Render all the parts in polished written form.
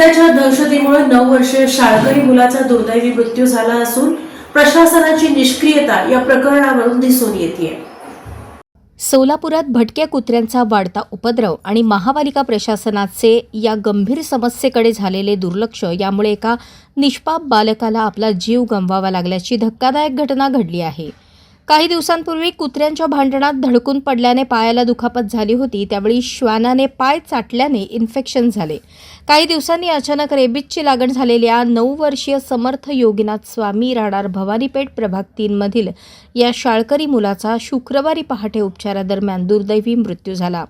कुत्र्याच्या दहशतीमुळे 9 वर्षीय शाळकरी मुलाचा दुर्दैवी मृत्यू झाला असून प्रशासनाची निष्क्रियता या प्रकरणावरून दिसून येते। सोलापुरात भटक्या कुत्र्यांचा वाढता उपद्रव आणि महापालिका प्रशासनाचे या गंभीर समस्येकडे झालेले दुर्लक्ष यामुळे एका निष्पाप बालकाला आपला जीव गमवावा लागल्याची धक्कादायक घटना घडली आहे। काही दिवसांपूर्वी कुत्र्यांच्या भांडणात धडकून पडल्याने पायाला दुखापत झाली होती। त्यावेळी श्वानाने पाय चाटल्याने इन्फेक्शन झाले। काही दिवसांनी अचानक रेबीजची लागण झालेल्या 9 वर्षीय समर्थ योगीनाथ स्वामी राहणार भवानीपेठ प्रभाग 3 मधील या शाळकरी मुलाचा शुक्रवारी पहाटे उपचारादरम्यान दुर्दैवी मृत्यू झाला।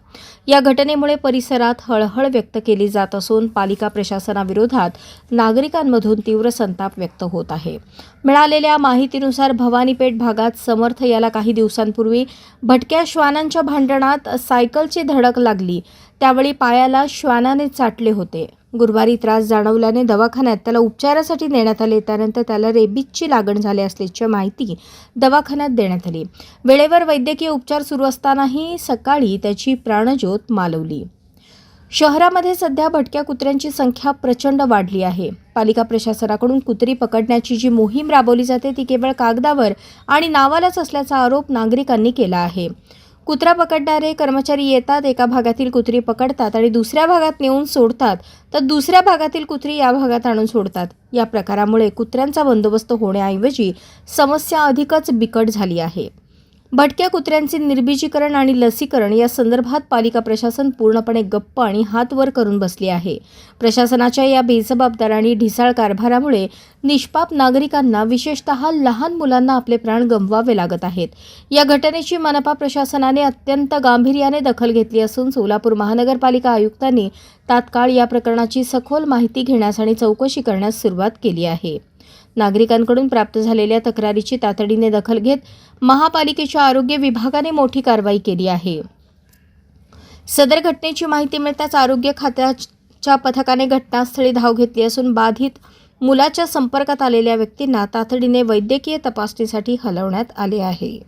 या घटनेमुळे परिसरात हळहळ व्यक्त केली जात असून पालिका प्रशासनाविरोधात नागरिकांमधून तीव्र संताप व्यक्त होत आहे। मिळालेल्या माहितीनुसार भवानीपेठ भागात समर्थ याला काही दिवसांपूर्वी भटक्या श्वानांच्या भांडणात सायकलची धडक लागली। त्यावेळी पायाला श्वानाने चाटले होते। गुरुवारी त्रास जाणवल्याने दवाखान्यात त्याला उपचारासाठी नेण्यात आले। त्यानंतर त्याला रेबीजची लागण झाली असल्याची माहिती दवाखान्यात देण्यात आली। वेळेवर वैद्यकीय उपचार सुरू असतानाही सकाळी त्याची प्राणज्योत मालवली। शहरामध्ये सध्या भटक्या कुत्र्यांची संख्या प्रचंड वाढली आहे। पालिका प्रशासनाकडून कुत्री पकडण्याची जी मोहीम राबवली जाते ती केवळ कागदावर आणि नावालाच असल्याचा आरोप नागरिकांनी केला आहे। कुत्रा पकडणारे कर्मचारी येतात, एका भागातील कुत्री पकडतात आणि दुसऱ्या भागात नेऊन सोडतात, तर दुसऱ्या भागातील कुत्री या भागात आणून सोडतात। या प्रकारामुळे कुत्र्यांचा बंदोबस्त होण्याऐवजी समस्या अधिकच बिकट झाली आहे। भटक्या कुत्र्यांचे निर्बीजीकरण आणि लसीकरण या संदर्भात पालिका प्रशासन पूर्णपणे गप्प आणि हात वर करून बसले आहे। प्रशासनाच्या या बेजबाबदार आणि ढिसाळ कारभारामुळे निष्पाप नागरिकांना, विशेषतः लहान मुलांना आपले प्राण गमवावे लागत आहेत। या घटनेची मनपा प्रशासनाने अत्यंत गांभीर्याने दखल घेतली असून सोलापूर महानगरपालिका आयुक्तांनी तात्काळ या प्रकरणाची सखोल माहिती घेण्यास आणि चौकशी करण्यास सुरुवात केली आहे। नागरिकांकडून प्राप्त झालेल्या तक्रारीची तातडीने दखल घेत महापालिकेच्या आरोग्य विभागाने मोठी कारवाई केली आहे। सदर घटनेची माहिती मिळताच आरोग्य खात्याच्या पथकाने घटनास्थळी धाव घेतली असून बाधित मुलाच्या संपर्कात आलेल्या व्यक्तींना तातडीने वैद्यकीय तपासणीसाठी हलवण्यात आले आहे।